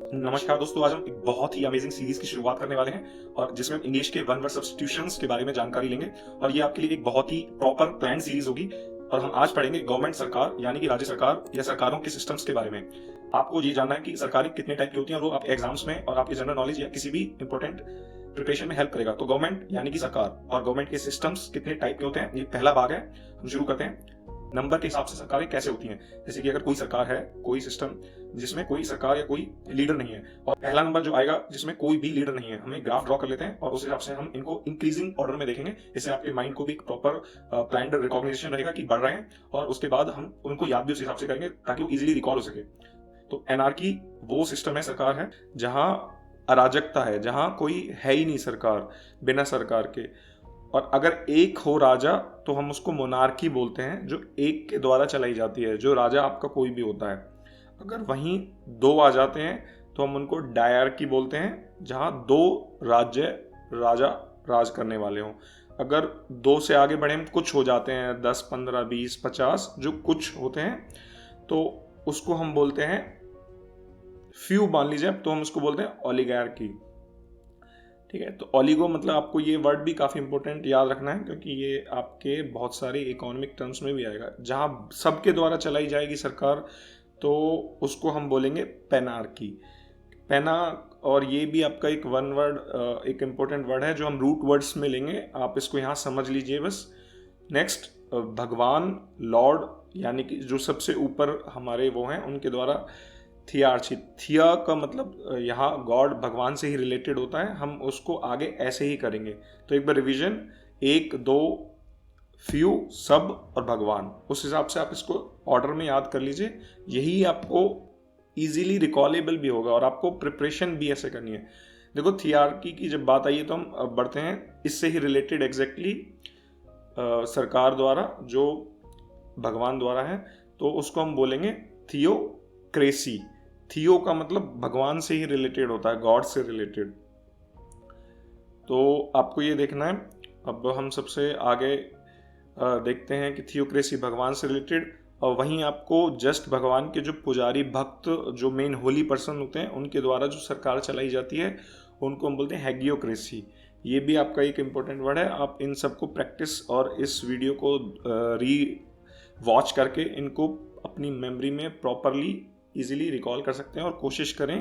नमस्कार दोस्तों, आज हम एक बहुत ही अमेजिंग सीरीज की शुरुआत करने वाले हैं और जिसमें हम इंग्लिश के वन वर्ड सब्स्टिट्यूशंस के बारे में जानकारी लेंगे। और ये आपके लिए एक बहुत ही प्रॉपर प्लान सीरीज होगी। और हम आज पढ़ेंगे गवर्नमेंट सरकार यानी कि राज्य सरकार या सरकारों के सिस्टम्स के बारे में। आपको ये जानना है कि सरकारें कितने टाइप की होती हैं और वो आपके एग्जाम्स में और आपके जनरल नॉलेज या किसी भी इंपॉर्टेंट प्रिपरेशन में हेल्प करेगा। तो गवर्नमेंट यानी कि सरकार और गवर्नमेंट के सिस्टम्स कितने टाइप के होते हैं, ये पहला भाग है। हम शुरू करते हैं। नंबर के हिसाब से सरकारें कैसे होती हैं। जैसे कि अगर कोई सरकार है, कोई सिस्टम जिसमें कोई सरकार या कोई लीडर नहीं है, और पहला नंबर जो आएगा जिसमें कोई भी लीडर नहीं है, हमें ग्राफ ड्रॉ कर लेते हैं और उस हिसाब से हम इनको इंक्रीजिंग ऑर्डर में देखेंगे। इससे आपके माइंड को भी एक प्रॉपर प्लान्ड रिकॉग्निशन रहेगा कि बढ़ रहे हैं, और उसके बाद हम उनको याद भी उस हिसाब से करेंगे ताकि वो इजीली रिकॉल हो सके। तो एनार्की वो सिस्टम है, सरकार है जहां अराजकता है, जहां कोई है ही नहीं सरकार, बिना सरकार के। और अगर एक हो राजा तो हम उसको मोनार्की बोलते हैं, जो एक के द्वारा चलाई जाती है, जो राजा आपका कोई भी होता है। अगर वहीं दो आ जाते हैं तो हम उनको डायरकी बोलते हैं, जहां दो राज्य राजा राज करने वाले हों। अगर दो से आगे बढ़े, कुछ हो जाते हैं, 10 15 20 50 जो कुछ होते हैं, तो उसको हम बोलते हैं फ्यू, मान लीजिए, तो हम उसको बोलते हैं ओलिगार्की। ठीक है, तो ओलिगो मतलब आपको ये वर्ड भी काफ़ी इंपॉर्टेंट याद रखना है, क्योंकि ये आपके बहुत सारे इकोनॉमिक टर्म्स में भी आएगा। जहां सबके द्वारा चलाई जाएगी सरकार, तो उसको हम बोलेंगे पेनार्की, पेना। और ये भी आपका एक वन वर्ड, एक इम्पोर्टेंट वर्ड है जो हम रूट वर्ड्स में लेंगे, आप इसको यहाँ समझ लीजिए बस। नेक्स्ट, भगवान, लॉर्ड, यानी कि जो सबसे ऊपर हमारे वो हैं, उनके द्वारा थियार्ची। थिया का मतलब यहाँ गॉड, भगवान से ही रिलेटेड होता है, हम उसको आगे ऐसे ही करेंगे। तो एक बार रिवीजन, एक दो, फ्यू, सब और भगवान, उस हिसाब से आप इसको ऑर्डर में याद कर लीजिए। यही आपको इजीली रिकॉलेबल भी होगा और आपको प्रिपरेशन भी ऐसे करनी है। देखो, थियार्की की जब बात आई है तो हम अब बढ़ते हैं इससे ही रिलेटेड एग्जैक्टली सरकार द्वारा, जो भगवान द्वारा है, तो उसको हम बोलेंगे थियोक्रेसी। थियो का मतलब भगवान से ही रिलेटेड होता है, गॉड से रिलेटेड। तो आपको ये देखना है। अब हम सबसे आगे देखते हैं कि थियोक्रेसी भगवान से रिलेटेड, और वहीं आपको जस्ट भगवान के जो पुजारी भक्त, जो मेन होली पर्सन होते हैं, उनके द्वारा जो सरकार चलाई जाती है, उनको हम बोलते हैं हैगियोक्रेसी। ये भी आपका एक इम्पोर्टेंट वर्ड है। आप इन सबको प्रैक्टिस और इस वीडियो को री वॉच करके इनको अपनी मेमोरी में प्रॉपरली इजीली रिकॉल कर सकते हैं और कोशिश करें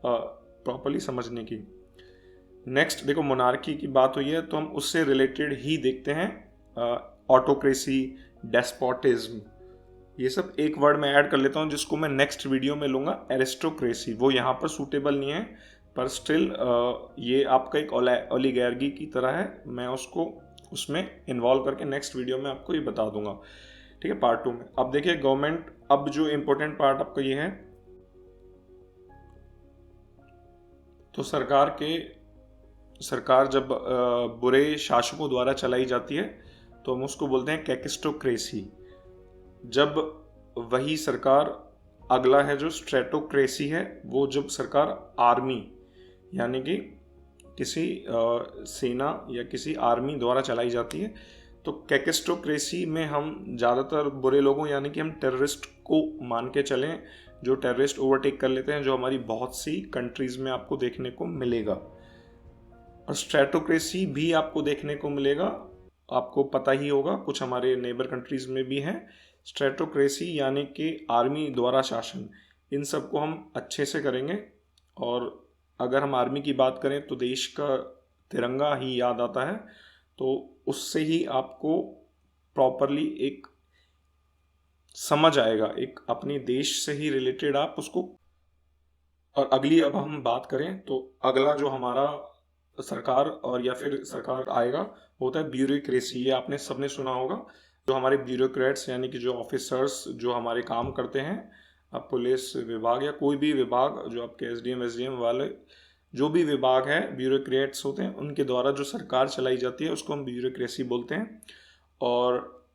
प्रॉपरली समझने की। नेक्स्ट देखो, मोनार्की की बात हुई है तो हम उससे रिलेटेड ही देखते हैं ऑटोक्रेसी, डेस्पोटिज्म। ये सब एक वर्ड में ऐड कर लेता हूँ जिसको मैं नेक्स्ट वीडियो में लूँगा, एरिस्टोक्रेसी। वो यहाँ पर सूटेबल नहीं है, पर स्टिल ये आपका एक ओलिगार्की की तरह है। मैं उसको उसमें इन्वॉल्व करके नेक्स्ट वीडियो में आपको ये बता दूंगा, ठीक है, पार्ट 2 में। अब देखिए गवर्नमेंट, अब जो इम्पोर्टेंट पार्ट आपका ये है, तो सरकार जब बुरे शासकों द्वारा चलाई जाती है तो हम उसको बोलते हैं कैकिस्टोक्रेसी। जब वही सरकार, अगला है जो स्ट्रेटोक्रेसी है, वो जब सरकार आर्मी यानी कि किसी सेना या किसी आर्मी द्वारा चलाई जाती है, तो कैकिस्टोक्रेसी में हम ज़्यादातर बुरे लोगों यानी कि हम टेररिस्ट को मान के चलें, जो टेररिस्ट ओवरटेक कर लेते हैं, जो हमारी बहुत सी कंट्रीज़ में आपको देखने को मिलेगा। और स्ट्रेटोक्रेसी भी आपको देखने को मिलेगा, आपको पता ही होगा, कुछ हमारे नेबर कंट्रीज में भी है स्ट्रेटोक्रेसी, यानी कि आर्मी द्वारा शासन। इन सब को हम अच्छे से करेंगे। और अगर हम आर्मी की बात करें तो देश का तिरंगा ही याद आता है, तो उससे ही आपको प्रॉपरली एक समझ आएगा, एक अपने देश से ही रिलेटेड आप उसको। और अगली अब हम बात करें तो अगला जो हमारा सरकार और या फिर सरकार आएगा, वो होता है ब्यूरोक्रेसी। ये आपने सबने सुना होगा। जो हमारे ब्यूरोक्रेट्स यानी कि जो ऑफिसर्स जो हमारे काम करते हैं, अब पुलिस विभाग या कोई भी विभाग, जो आपके एसडीएम एसडीएम वाले जो भी विभाग है, ब्यूरोक्रेट्स होते हैं, उनके द्वारा जो सरकार चलाई जाती है उसको हम ब्यूरोक्रेसी बोलते हैं। और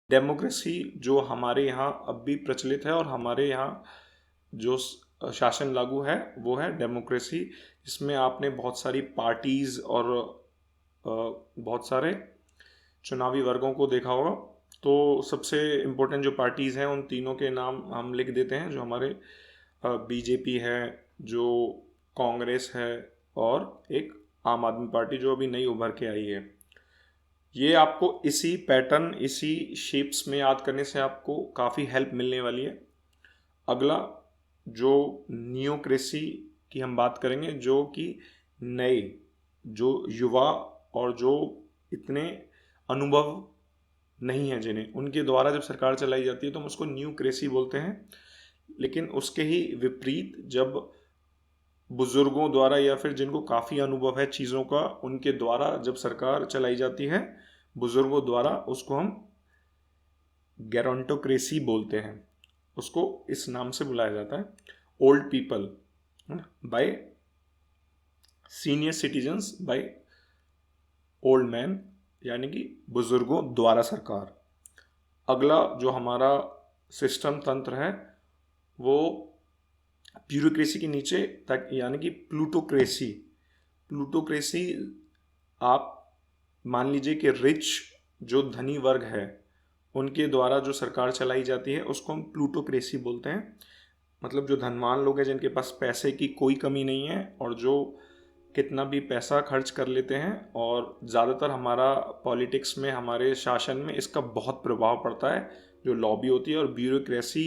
डेमोक्रेसी जो हमारे यहाँ अब भी प्रचलित है और हमारे यहाँ जो शासन लागू है, वो है डेमोक्रेसी। इसमें आपने बहुत सारी पार्टीज और बहुत सारे चुनावी वर्गों को देखा होगा। तो सबसे इम्पोर्टेंट जो पार्टीज हैं, उन तीनों के नाम हम लिख देते हैं। जो हमारे बीजेपी है, जो कांग्रेस है और एक आम आदमी पार्टी जो अभी नई उभर के आई है। ये आपको इसी पैटर्न, इसी शेप्स में याद करने से आपको काफ़ी हेल्प मिलने वाली है। अगला जो नियोक्रेसी की हम बात करेंगे, जो कि नए जो युवा और जो इतने अनुभव नहीं है जिन्हें, उनके द्वारा जब सरकार चलाई जाती है तो हम उसको न्यूक्रेसी बोलते हैं। लेकिन उसके ही विपरीत जब बुजुर्गों द्वारा या फिर जिनको काफ़ी अनुभव है चीज़ों का, उनके द्वारा जब सरकार चलाई जाती है बुजुर्गों द्वारा, उसको हम गेरोंटोक्रेसी बोलते हैं। उसको इस नाम से बुलाया जाता है। Old people bye senior citizens by old man, यानी कि बुजुर्गों द्वारा सरकार। अगला जो हमारा सिस्टम तंत्र है वो ब्यूरोक्रेसी के नीचे तक, यानी कि प्लूटोक्रेसी। प्लूटोक्रेसी आप मान लीजिए कि रिच जो धनी वर्ग है उनके द्वारा जो सरकार चलाई जाती है उसको हम प्लूटोक्रेसी बोलते हैं। मतलब जो धनवान लोग हैं जिनके पास पैसे की कोई कमी नहीं है और जो कितना भी पैसा खर्च कर लेते हैं, और ज़्यादातर हमारा पॉलिटिक्स में, हमारे शासन में इसका बहुत प्रभाव पड़ता है, जो लॉबी होती है। और ब्यूरोक्रेसी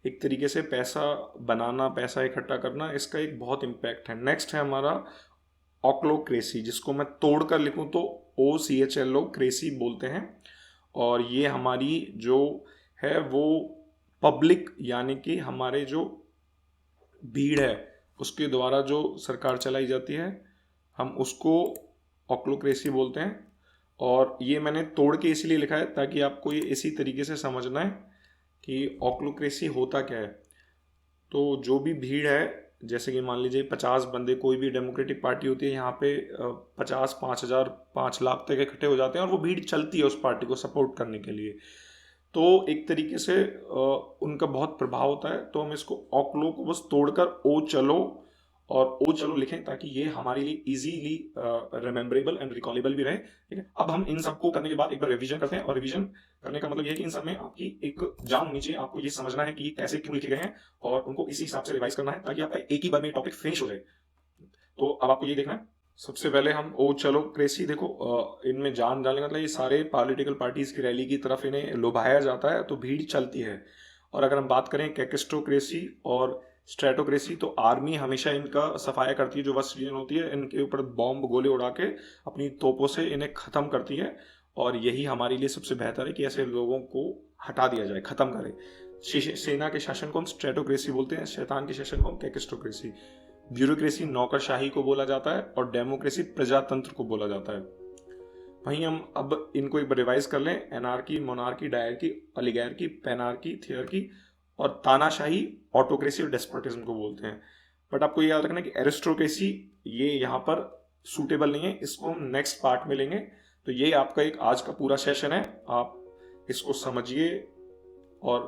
एक तरीके से पैसा बनाना, पैसा इकट्ठा करना, इसका एक बहुत इम्पैक्ट है। नेक्स्ट है हमारा ऑक्लोक्रेसी, जिसको मैं तोड़कर लिखूं तो OCHLO क्रेसी बोलते हैं। और ये हमारी जो है वो पब्लिक, यानी कि हमारे जो भीड़ है उसके द्वारा जो सरकार चलाई जाती है, हम उसको ऑक्लोक्रेसी बोलते हैं। और ये मैंने तोड़ के इसलिए लिखा है ताकि आपको ये इसी तरीके से समझना है कि ऑक्लोक्रेसी होता क्या है। तो जो भी भीड़ है, जैसे कि मान लीजिए 50 बंदे, कोई भी डेमोक्रेटिक पार्टी होती है, यहाँ पे 50, 5,000, 5 लाख तक इकट्ठे हो जाते हैं और वो भीड़ चलती है उस पार्टी को सपोर्ट करने के लिए। तो एक तरीके से उनका बहुत प्रभाव होता है। तो हम इसको ऑक्लो को बस तोड़कर ओ चलो और ओ चलो लिखें ताकि ये हमारे लिए इजीली रिमेम्बरेबल एंड रिकॉलेबल भी रहे। ठीक है, अब हम इन सबको करने के बाद एक बार रिवीजन करते हैं। और रिवीजन करने का मतलब ये है कि इन सब में आपकी एक जान होनी चाहिए, आपको ये समझना है कि ये कैसे क्यों लिखे गए हैं और उनको इसी हिसाब से रिवाइज करना है ताकि आपका एक ही बार में टॉपिक फिनिश हो जाए। तो अब आपको ये देखना है। सबसे पहले हम ओ चलो क्रेसी, देखो इनमें जान डालने का मतलब ये सारे पॉलिटिकल पार्टीज की रैली की तरफ इन्हें लुभाया जाता है तो भीड़ चलती है। और अगर हम बात करें कैकेस्टोक्रेसी और स्ट्रेटोक्रेसी, तो आर्मी हमेशा इनका सफाया करती है, जो वेस्ट रीजन होती है इनके ऊपर बॉम्ब गोले उड़ा के अपनी तोपों से इन्हें ख़त्म करती है। और यही हमारे लिए सबसे बेहतर है कि ऐसे लोगों को हटा दिया जाए, ख़त्म करें। सेना के शासन को हम स्ट्रेटोक्रेसी बोलते हैं, शैतान के शासन को हम कैकेस्टोक्रेसी। ब्यूरोक्रेसी नौकरशाही को बोला जाता है और डेमोक्रेसी प्रजातंत्र को बोला जाता है। वहीं हम अब इनको एक बार रिवाइज कर लें। एनार्की, मोनार्की, डायर्की, ओलिगार्की, पेनार्की, थियरकी और तानाशाही ऑटोक्रेसी और डेस्पोटिज्म को बोलते हैं। बट आपको ये याद रखना कि एरिस्टोक्रेसी ये यहाँ पर सूटेबल नहीं है, इसको हम नेक्स्ट पार्ट में लेंगे। तो ये आपका एक आज का पूरा सेशन है, आप इसको समझिए और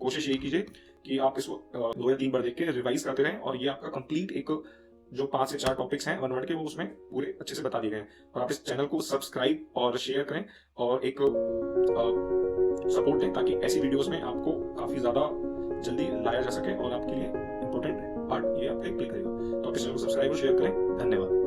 कोशिश यही कीजिए कि आप इसको 2 या 3 बार देख के रिवाइज करते रहें। और ये आपका कंप्लीट एक जो 5 से 4 टॉपिक्स हैं 1 वर्ड के, वो उसमें पूरे अच्छे से बता दिए गए हैं। और आप इस चैनल को सब्सक्राइब और शेयर करें और एक सपोर्ट दें ताकि ऐसी वीडियोस में आपको काफ़ी ज़्यादा जल्दी लाया जा सके और आपके लिए इंपॉर्टेंट पार्ट ये आपका क्लिक करेगा। तो आप इस चैनल को सब्सक्राइब और शेयर करें। धन्यवाद।